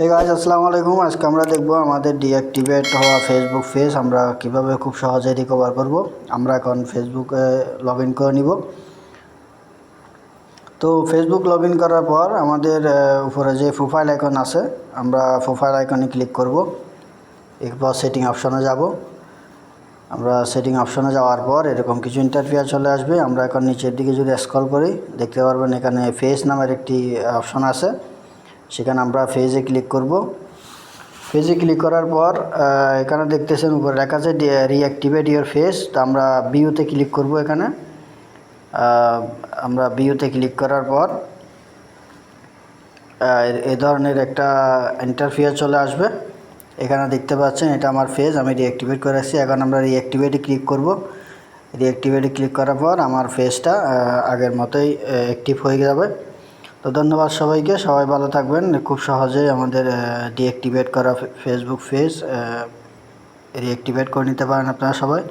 এই গাইস আসসালামু আলাইকুম। আজকে আমরা দেখব আমাদের ডিঅ্যাক্টিভেট হওয়া ফেসবুক পেজ আমরা কিভাবে খুব সহজে রিকভার করব। আমরা এখন ফেসবুকে লগইন করে নিব। তো ফেসবুক লগইন করার পর আমাদের উপরে যে প্রোফাইল আইকন আছে আমরা প্রোফাইল আইকনে ক্লিক করব। এরপর সেটিং অপশনে যাব। আমরা সেটিং অপশনে যাওয়ার পর এরকম কিছু ইন্টারফেস চলে আসবে। আমরা এখন নিচের দিকে যদি স্ক্রল করি দেখতে পারবেন এখানে ফেস নামের একটি অপশন আছে, সেখানে আমরা ফেজে ক্লিক করব। ফেজে ক্লিক করার পর এখানে দেখতেছেন উপরে লেখা আছে রিঅ্যাক্টিভেট ইওর ফেস। তো আমরা ভিউতে ক্লিক করব। এখানে আমরা ভিউতে ক্লিক করার পর এই ধরনের একটা ইন্টারফেস চলে আসবে। এখানে দেখতে পাচ্ছেন এটা আমার ফেজ, আমি রিঅ্যাক্টিভেট করে রাখছি। এখন আমরা রিঅ্যাক্টিভেটে ক্লিক করব। রিঅ্যাক্টিভেটে ক্লিক করার পর আমার ফেজটা আগের মতোই অ্যাক্টিভ হয়ে যাবে। তো ধন্যবাদ সবাইকে, সবাই ভালো থাকবেন। খুব সহজেই আমাদের ডিঅ্যাক্টিভেট করা ফেসবুক পেজ রিঅ্যাক্টিভেট করে নিতে পারেন আপনারা সবাই।